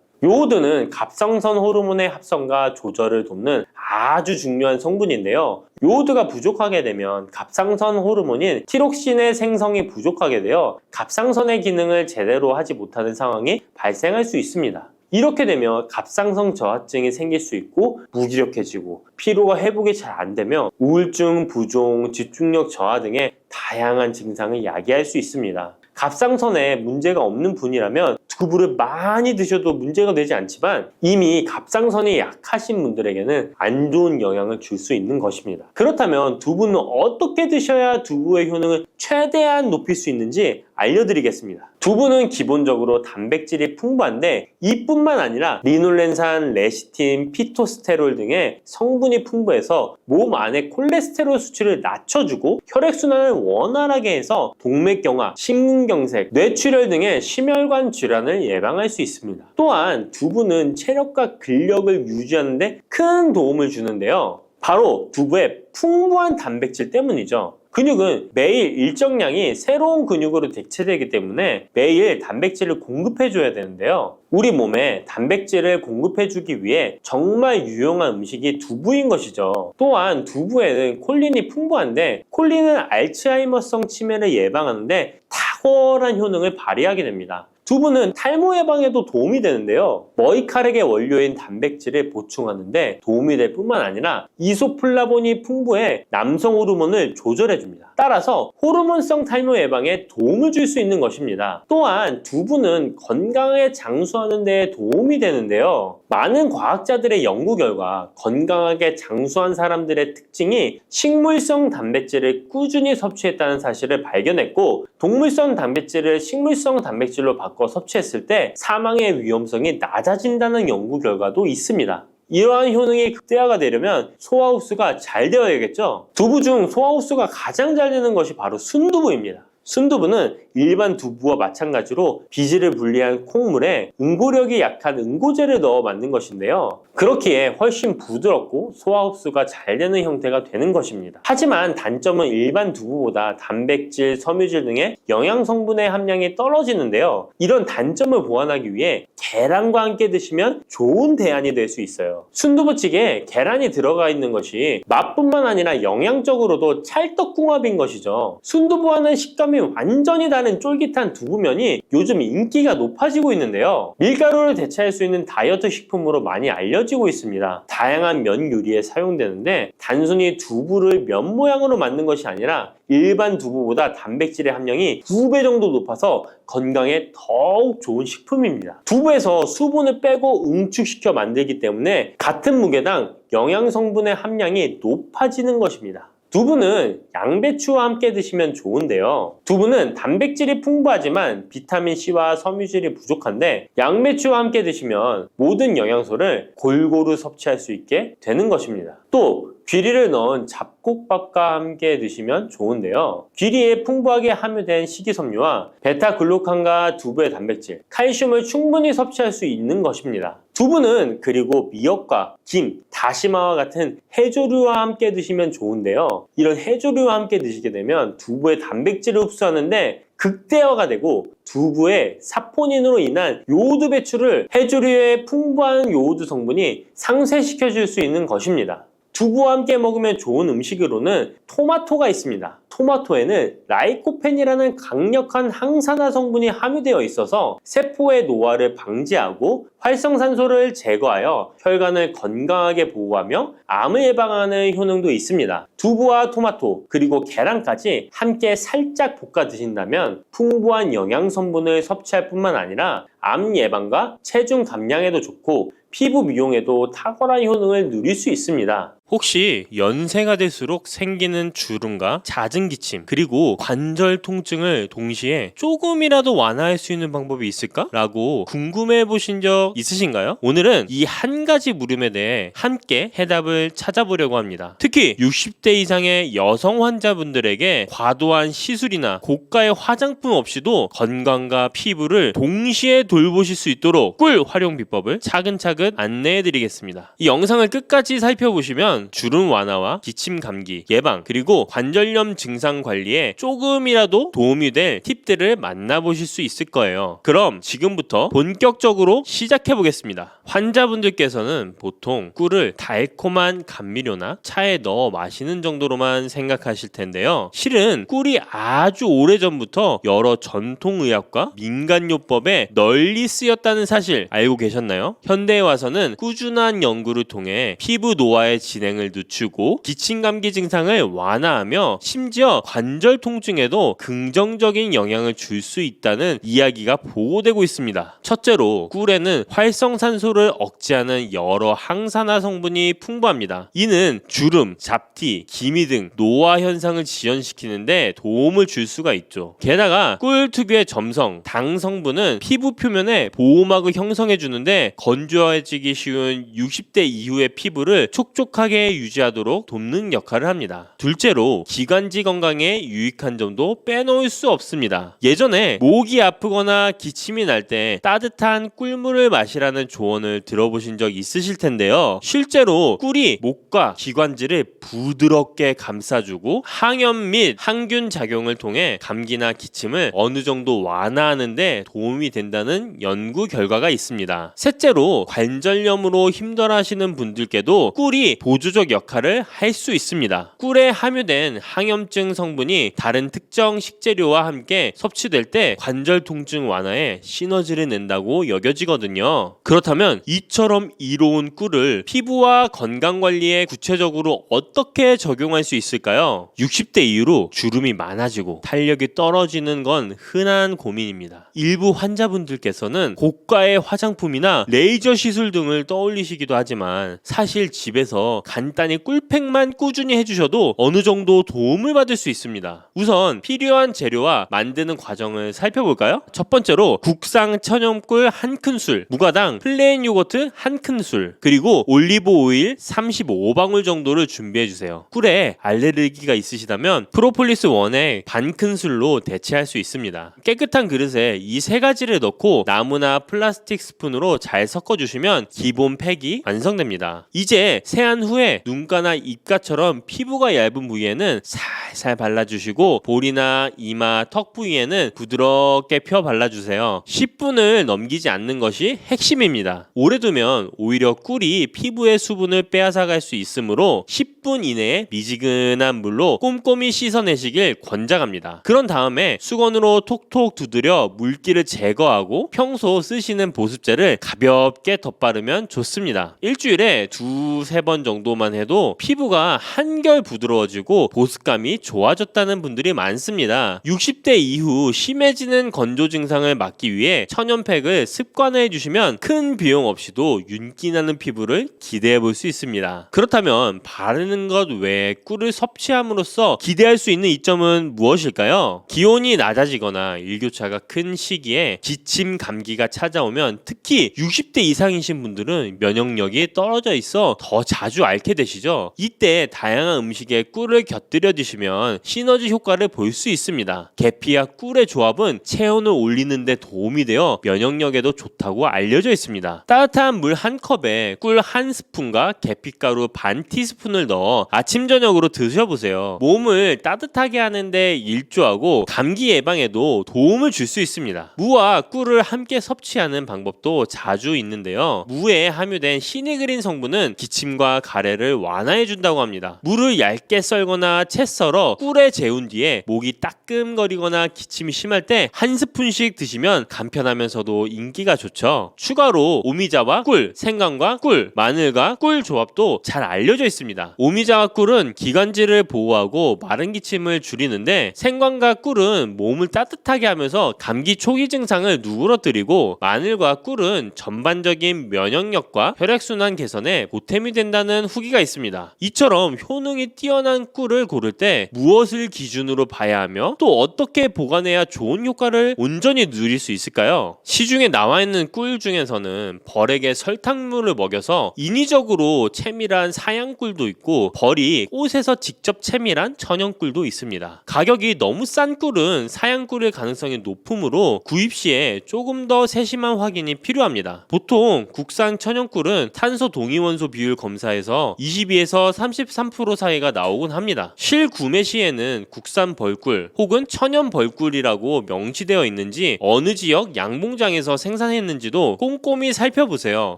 요오드는 갑상선 호르몬의 합성과 조절을 돕는 아주 중요한 성분인데요. 요오드가 부족하게 되면 갑상선 호르몬인 티록신의 생성이 부족하게 되어 갑상선의 기능을 제대로 하지 못하는 상황이 발생할 수 있습니다. 이렇게 되면 갑상선 저하증이 생길 수 있고 무기력해지고 피로가 회복이 잘 안 되며 우울증, 부종, 집중력 저하 등의 다양한 증상을 야기할 수 있습니다. 갑상선에 문제가 없는 분이라면 두부를 많이 드셔도 문제가 되지 않지만 이미 갑상선이 약하신 분들에게는 안 좋은 영향을 줄 수 있는 것입니다. 그렇다면 두부는 어떻게 드셔야 두부의 효능을 최대한 높일 수 있는지 알려드리겠습니다. 두부는 기본적으로 단백질이 풍부한데 이뿐만 아니라 리놀렌산, 레시틴, 피토스테롤 등의 성분이 풍부해서 몸 안의 콜레스테롤 수치를 낮춰주고 혈액순환을 원활하게 해서 동맥경화, 심근경색, 뇌출혈 등의 심혈관 질환을 예방할 수 있습니다. 또한 두부는 체력과 근력을 유지하는 데 큰 도움을 주는데요. 바로 두부의 풍부한 단백질 때문이죠. 근육은 매일 일정량이 새로운 근육으로 대체되기 때문에 매일 단백질을 공급해줘야 되는데요. 우리 몸에 단백질을 공급해주기 위해 정말 유용한 음식이 두부인 것이죠. 또한 두부에는 콜린이 풍부한데 콜린은 알츠하이머성 치매를 예방하는데 탁월한 효능을 발휘하게 됩니다. 두부는 탈모 예방에도 도움이 되는데요. 머리카락의 원료인 단백질을 보충하는데 도움이 될 뿐만 아니라 이소플라본이 풍부해 남성 호르몬을 조절해줍니다. 따라서 호르몬성 탈모 예방에 도움을 줄 수 있는 것입니다. 또한 두부는 건강에 장수하는 데 도움이 되는데요. 많은 과학자들의 연구 결과 건강하게 장수한 사람들의 특징이 식물성 단백질을 꾸준히 섭취했다는 사실을 발견했고 동물성 단백질을 식물성 단백질로 바꿔 섭취했을 때 사망의 위험성이 낮아진다는 연구 결과도 있습니다. 이러한 효능이 극대화가 되려면 소화 흡수가 잘 되어야겠죠. 두부 중 소화 흡수가 가장 잘 되는 것이 바로 순두부입니다. 순두부는 일반 두부와 마찬가지로 비질을 분리한 콩물에 응고력이 약한 응고제를 넣어 만든 것인데요. 그렇기에 훨씬 부드럽고 소화 흡수가 잘 되는 형태가 되는 것입니다. 하지만 단점은 일반 두부보다 단백질, 섬유질 등의 영양 성분의 함량이 떨어지는데요. 이런 단점을 보완하기 위해 계란과 함께 드시면 좋은 대안이 될 수 있어요. 순두부찌개에 계란이 들어가 있는 것이 맛뿐만 아니라 영양적으로도 찰떡궁합인 것이죠. 순두부와는 식감이 완전히 다른 쫄깃한 두부면이 요즘 인기가 높아지고 있는데요. 밀가루를 대체할 수 있는 다이어트 식품으로 많이 알려지고 있습니다. 다양한 면 요리에 사용되는데 단순히 두부를 면 모양으로 만든 것이 아니라 일반 두부보다 단백질의 함량이 2배 정도 높아서 건강에 더욱 좋은 식품입니다. 두부에서 수분을 빼고 응축시켜 만들기 때문에 같은 무게당 영양 성분의 함량이 높아지는 것입니다. 두부는 양배추와 함께 드시면 좋은데요. 두부는 단백질이 풍부하지만 비타민C와 섬유질이 부족한데 양배추와 함께 드시면 모든 영양소를 골고루 섭취할 수 있게 되는 것입니다. 또 귀리를 넣은 잡곡밥과 함께 드시면 좋은데요. 귀리에 풍부하게 함유된 식이섬유와 베타글루칸과 두부의 단백질, 칼슘을 충분히 섭취할 수 있는 것입니다. 두부는 그리고 미역과 김, 다시마와 같은 해조류와 함께 드시면 좋은데요. 이런 해조류와 함께 드시게 되면 두부의 단백질을 흡수하는데 극대화가 되고 두부의 사포닌으로 인한 요오드 배출을 해조류의 풍부한 요오드 성분이 상쇄시켜 줄 수 있는 것입니다. 두부와 함께 먹으면 좋은 음식으로는 토마토가 있습니다. 토마토에는 라이코펜이라는 강력한 항산화 성분이 함유되어 있어서 세포의 노화를 방지하고 활성산소를 제거하여 혈관을 건강하게 보호하며 암을 예방하는 효능도 있습니다. 두부와 토마토 그리고 계란까지 함께 살짝 볶아 드신다면 풍부한 영양 성분을 섭취할 뿐만 아니라 암 예방과 체중 감량에도 좋고 피부 미용에도 탁월한 효능을 누릴 수 있습니다. 혹시 연세가 들수록 생기는 주름과 잦은 기침 그리고 관절 통증을 동시에 조금이라도 완화할 수 있는 방법이 있을까? 라고 궁금해 보신 적 있으신가요? 오늘은 이 한 가지 물음에 대해 함께 해답을 찾아보려고 합니다. 특히 60대 이상의 여성 환자분들에게 과도한 시술이나 고가의 화장품 없이도 건강과 피부를 동시에 돌보실 수 있도록 꿀 활용 비법을 차근차근 안내해 드리겠습니다. 이 영상을 끝까지 살펴보시면 주름 완화와 기침 감기 예방 그리고 관절염 증상 관리에 조금이라도 도움이 될 팁들을 만나보실 수 있을 거예요. 그럼 지금부터 본격적으로 시작해 보겠습니다. 환자분들께서는 보통 꿀을 달콤한 감미료나 차에 넣어 마시는 정도로만 생각하실 텐데요. 실은 꿀이 아주 오래전부터 여러 전통의학과 민간요법에 널리 쓰였다는 사실 알고 계셨나요? 현대에 와서는 꾸준한 연구를 통해 피부 노화의 진행을 늦추고 기침 감기 증상을 완화하며 심지어 관절 통증에도 긍정적인 영향을 줄 수 있다는 이야기가 보고되고 있습니다. 첫째로 꿀에는 활성산소를 억제하는 여러 항산화 성분이 풍부합니다. 이는 주름, 잡티, 기미 등 노화 현상을 지연시키는데 도움을 줄 수가 있죠. 게다가 꿀 특유의 점성, 당 성분은 피부 표면에 보호막을 형성해 주는데 건조해지기 쉬운 60대 이후의 피부를 촉촉하게 유지하도록 돕는 역할을 합니다. 둘째로 기관지 건강에 유익한 점도 빼놓을 수 없습니다. 예전에 목이 아프거나 기침이 날 때 따뜻한 꿀물을 마시라는 조언을 들어보신 적 있으실 텐데요. 실제로 꿀이 목과 기관지를 부드럽게 감싸주고 항염 및 항균 작용을 통해 감기나 기침을 어느 정도 완화하는 데 도움이 된다는 연구 결과가 있습니다. 셋째로 관절염으로 힘들어하시는 분들께도 꿀이 보조적 역할을 할 수 있습니다. 꿀에 함유된 항염증 성분이 다른 특정 식재료와 함께 섭취될 때 관절 통증 완화에 시너지를 낸다고 여겨지거든요. 그렇다면 이처럼 이로운 꿀을 피부와 건강 관리에 구체적으로 어떻게 적용할 수 있을까요? 60대 이후로 주름이 많아지고 탄력이 떨어지는 건 흔한 고민입니다. 일부 환자분들께서는 고가의 화장품이나 레이저 시술 등을 떠올리시기도 하지만 사실 집에서 간단히 꿀팩만 꾸준히 해주셔도 어느 정도 도움을 받을 수 있습니다. 우선 필요한 재료와 만드는 과정을 살펴볼까요? 첫 번째로 국산 천연꿀 한 큰술, 무가당 플레인 요거트 한 큰술, 그리고 올리브 오일 35방울 정도를 준비해주세요. 꿀에 알레르기가 있으시다면 프로폴리스 원액 반 큰술로 대체할 수 있습니다. 깨끗한 그릇에 이 세 가지를 넣고 나무나 플라스틱 스푼으로 잘 섞어주시면 기본 팩이 완성됩니다. 이제 세안 후에 눈가나 입가처럼 피부가 얇은 부위에는 살살 발라주시고 볼이나 이마, 턱 부위에는 부드럽게 펴 발라주세요. 10분을 넘기지 않는 것이 핵심입니다. 오래 두면 오히려 꿀이 피부의 수분을 빼앗아갈 수 있으므로 10분 이내에 미지근한 물로 꼼꼼히 씻어내시길 권장합니다. 그런 다음에 수건으로 톡톡 두드려 물기를 제거하고 평소 쓰시는 보습제를 가볍게 덧바르면 좋습니다. 일주일에 2-3번 정도만 해도 피부가 한결 부드러워지고 보습감이 좋아졌다는 분들이 많습니다. 60대 이후 심해지는 건조 증상을 막기 위해 천연팩을 습관화해 주시면 큰 비용 없이도 윤기 나는 피부를 기대해 볼 수 있습니다. 그렇다면 바르는 마시는 것 외에 꿀을 섭취함으로써 기대할 수 있는 이점은 무엇일까요? 기온이 낮아지거나 일교차가 큰 시기에 기침, 감기가 찾아오면 특히 60대 이상이신 분들은 면역력이 떨어져 있어 더 자주 앓게 되시죠. 이때 다양한 음식에 꿀을 곁들여 드시면 시너지 효과를 볼 수 있습니다. 계피와 꿀의 조합은 체온을 올리는 데 도움이 되어 면역력에도 좋다고 알려져 있습니다. 따뜻한 물 한 컵에 꿀 한 스푼과 계피가루 반 티스푼을 넣어 아침 저녁으로 드셔보세요. 몸을 따뜻하게 하는데 일조하고 감기 예방에도 도움을 줄 수 있습니다. 무와 꿀을 함께 섭취하는 방법도 자주 있는데요. 무에 함유된 시니그린 성분은 기침과 가래를 완화해 준다고 합니다. 무를 얇게 썰거나 채 썰어 꿀에 재운 뒤에 목이 따끔거리거나 기침이 심할 때 한 스푼씩 드시면 간편하면서도 인기가 좋죠. 추가로 오미자와 꿀, 생강과 꿀, 마늘과 꿀 조합도 잘 알려져 있습니다. 오미자와 꿀은 기관지를 보호하고 마른 기침을 줄이는데, 생강과 꿀은 몸을 따뜻하게 하면서 감기 초기 증상을 누그러뜨리고, 마늘과 꿀은 전반적인 면역력과 혈액순환 개선에 보탬이 된다는 후기가 있습니다. 이처럼 효능이 뛰어난 꿀을 고를 때 무엇을 기준으로 봐야 하며 또 어떻게 보관해야 좋은 효과를 온전히 누릴 수 있을까요? 시중에 나와 있는 꿀 중에서는 벌에게 설탕물을 먹여서 인위적으로 채밀한 사양꿀도 있고, 벌이 꽃에서 직접 채밀한 천연꿀도 있습니다. 가격이 너무 싼 꿀은 사양꿀일 가능성이 높으므로 구입 시에 조금 더 세심한 확인이 필요합니다. 보통 국산 천연꿀은 탄소 동위원소 비율 검사에서 22에서 33% 사이가 나오곤 합니다. 실구매 시에는 국산 벌꿀 혹은 천연 벌꿀이라고 명시되어 있는지, 어느 지역 양봉장에서 생산했는지도 꼼꼼히 살펴보세요.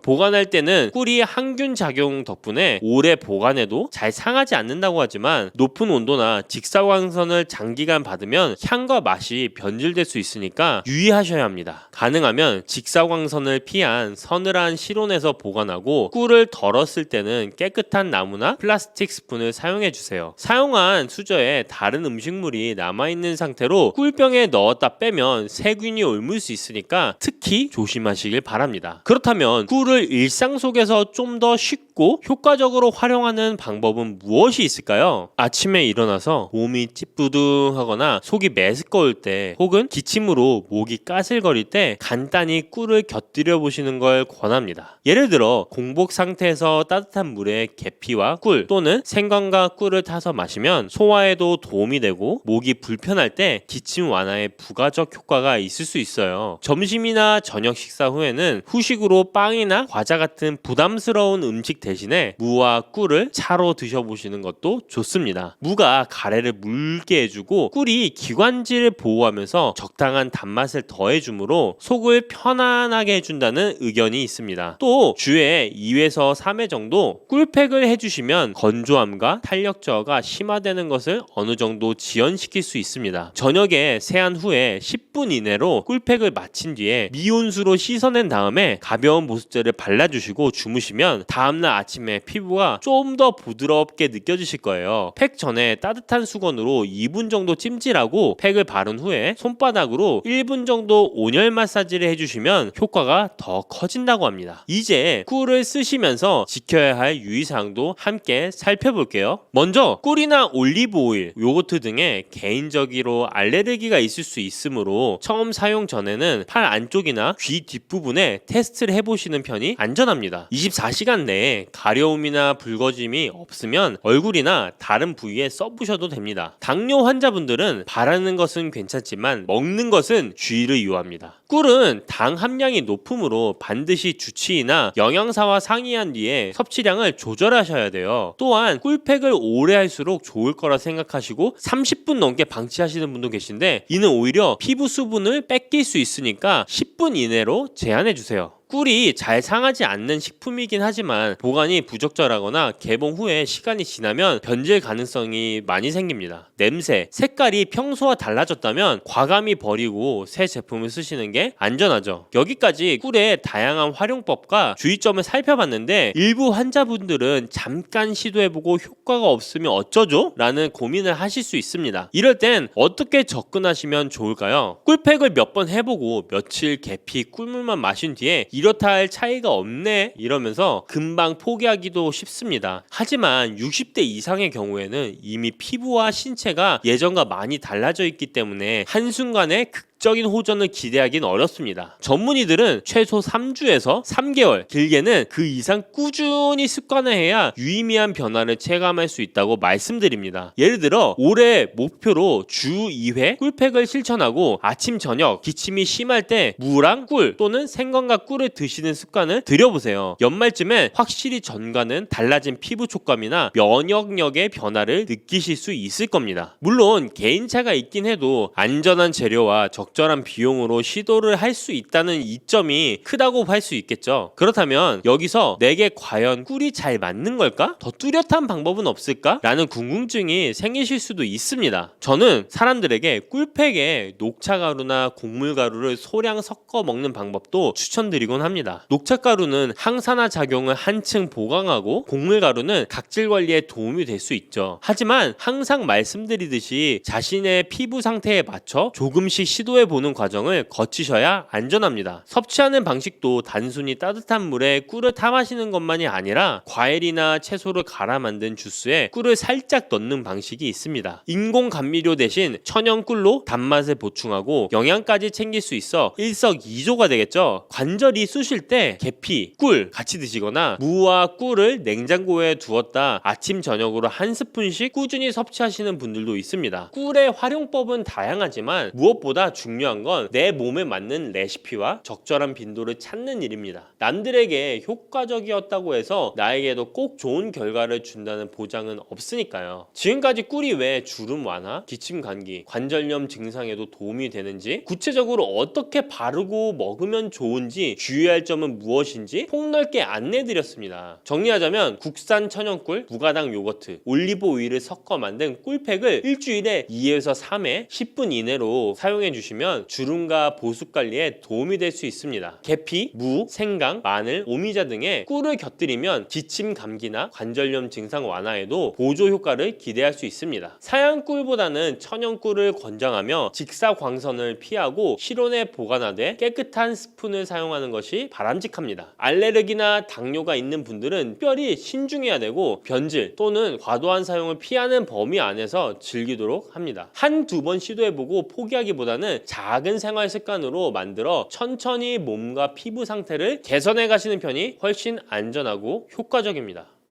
보관할 때는 꿀이 항균 작용 덕분에 오래 보관해도 잘 상하지 않는다고 하지만, 높은 온도나 직사광선을 장기간 받으면 향과 맛이 변질될 수 있으니까 유의하셔야 합니다. 가능하면 직사광선을 피한 서늘한 실온에서 보관하고, 꿀을 덜었을 때는 깨끗한 나무나 플라스틱 스푼을 사용해 주세요. 사용한 수저에 다른 음식물이 남아있는 상태로 꿀병에 넣었다 빼면 세균이 옮을 수 있으니까 특히 조심하시길 바랍니다. 그렇다면 꿀을 일상 속에서 좀 더 쉽고 효과적으로 활용하는 방법은 무엇이 있을까요? 아침에 일어나서 몸이 찌뿌둥하거나 속이 메스꺼울 때, 혹은 기침으로 목이 까슬거릴 때 간단히 꿀을 곁들여 보시는 걸 권합니다. 예를 들어 공복 상태에서 따뜻한 물에 계피와 꿀 또는 생강과 꿀을 타서 마시면 소화에도 도움이 되고, 목이 불편할 때 기침 완화에 부가적 효과가 있을 수 있어요. 점심이나 저녁 식사 후에는 후식으로 빵이나 과자 같은 부담스러운 음식 대신에 무와 꿀을 차로 드셔보시는 것도 좋습니다. 무가 가래를 묽게 해주고 꿀이 기관지를 보호하면서 적당한 단맛을 더해주므로 속을 편안하게 해준다는 의견이 있습니다. 또 주에 2회에서 3회 정도 꿀팩을 해주시면 건조함과 탄력 저하가 심화되는 것을 어느 정도 지연시킬 수 있습니다. 저녁에 세안 후에 10분 이내로 꿀팩을 마친 뒤에 미온수로 씻어낸 다음에 가벼운 보습제를 발라주시고 주무시면 다음날 아침에 피부가 좀 더 부드럽게 느껴지실 거예요. 팩 전에 따뜻한 수건으로 2분 정도 찜질하고 팩을 바른 후에 손바닥으로 1분 정도 온열 마사지를 해주시면 효과가 더 커진다고 합니다. 이제 꿀을 쓰시면서 지켜야 할 유의사항도 함께 살펴볼게요. 먼저 꿀이나 올리브 오일, 요거트 등에 개인적으로 알레르기가 있을 수 있으므로 처음 사용 전에는 팔 안쪽이나 귀 뒷부분에 테스트를 해보시는 편이 안전합니다. 24시간 내에 가려움이나 붉어짐이 없으면 얼굴이나 다른 부위에 써보셔도 됩니다. 당뇨 환자분들은 바르는 것은 괜찮지만 먹는 것은 주의를 요합니다. 꿀은 당 함량이 높으므로 반드시 주치의나 영양사와 상의한 뒤에 섭취량을 조절하셔야 돼요. 또한 꿀팩을 오래 할수록 좋을 거라 생각하시고 30분 넘게 방치하시는 분도 계신데, 이는 오히려 피부 수분을 뺏길 수 있으니까 10분 이내로 제한해 주세요. 꿀이 잘 상하지 않는 식품이긴 하지만 보관이 부적절하거나 개봉 후에 시간이 지나면 변질 가능성이 많이 생깁니다. 냄새, 색깔이 평소와 달라졌다면 과감히 버리고 새 제품을 쓰시는 게 안전하죠. 여기까지 꿀의 다양한 활용법과 주의점을 살펴봤는데, 일부 환자분들은 잠깐 시도해보고 효과가 없으면 어쩌죠? 라는 고민을 하실 수 있습니다. 이럴 땐 어떻게 접근하시면 좋을까요? 꿀팩을 몇 번 해보고 며칠 계피 꿀물만 마신 뒤에 이렇다 할 차이가 없네 이러면서 금방 포기하기도 쉽습니다. 하지만 60대 이상의 경우에는 이미 피부와 신체가 예전과 많이 달라져 있기 때문에 한순간에 적인 호전을 기대하긴 어렵습니다. 전문의들은 최소 3주에서 3개월, 길게는 그 이상 꾸준히 습관화해야 유의미한 변화를 체감할 수 있다고 말씀드립니다. 예를 들어 올해 목표로 주 2회 꿀팩을 실천하고 아침 저녁 기침이 심할 때 무랑 꿀 또는 생강과 꿀을 드시는 습관을 들여보세요. 연말쯤엔 확실히 전과는 달라진 피부 촉감이나 면역력의 변화를 느끼실 수 있을 겁니다. 물론 개인차가 있긴 해도 안전한 재료와 적절한 비용으로 시도를 할 수 있다는 이점이 크다고 할 수 있겠죠. 그렇다면 여기서 내게 과연 꿀이 잘 맞는 걸까? 더 뚜렷한 방법은 없을까? 라는 궁금증이 생기실 수도 있습니다. 저는 사람들에게 꿀팩에 녹차가루나 곡물가루를 소량 섞어 먹는 방법도 추천드리곤 합니다. 녹차가루는 항산화 작용을 한층 보강하고 곡물가루는 각질 관리에 도움이 될 수 있죠. 하지만 항상 말씀드리듯이 자신의 피부 상태에 맞춰 조금씩 시도해 보는 과정을 거치셔야 안전합니다. 섭취하는 방식도 단순히 따뜻한 물에 꿀을 타 마시는 것만이 아니라 과일이나 채소를 갈아 만든 주스에 꿀을 살짝 넣는 방식이 있습니다. 인공 감미료 대신 천연 꿀로 단맛을 보충하고 영양까지 챙길 수 있어 일석이조가 되겠죠. 관절이 쑤실 때 계피, 꿀 같이 드시거나 무와 꿀을 냉장고에 두었다 아침 저녁으로 한 스푼씩 꾸준히 섭취하시는 분들도 있습니다. 꿀의 활용법은 다양하지만 무엇보다 중요한 건 내 몸에 맞는 레시피와 적절한 빈도를 찾는 일입니다. 남들에게 효과적이었다고 해서 나에게도 꼭 좋은 결과를 준다는 보장은 없으니까요. 지금까지 꿀이 왜 주름 완화, 기침 감기, 관절염 증상에도 도움이 되는지, 구체적으로 어떻게 바르고 먹으면 좋은지, 주의할 점은 무엇인지 폭넓게 안내드렸습니다. 정리하자면 국산 천연꿀, 무가당 요거트, 올리브 오일을 섞어 만든 꿀팩을 일주일에 2에서 3회 10분 이내로 사용해 주시면 주름과 보습 관리에 도움이 될 수 있습니다. 계피, 무, 생강, 마늘, 오미자 등의 꿀을 곁들이면 기침 감기나 관절염 증상 완화에도 보조 효과를 기대할 수 있습니다. 사양 꿀보다는 천연 꿀을 권장하며 직사광선을 피하고 실온에 보관하되 깨끗한 스푼을 사용하는 것이 바람직합니다. 알레르기나 당뇨가 있는 분들은 특별히 신중해야 되고 변질 또는 과도한 사용을 피하는 범위 안에서 즐기도록 합니다. 한두 번 시도해보고 포기하기보다는 작은 생활 습관으로 만들어 천천히 몸과 피부 상태를 개선해 가시는 편이 훨씬 안전하고 효과적입니다.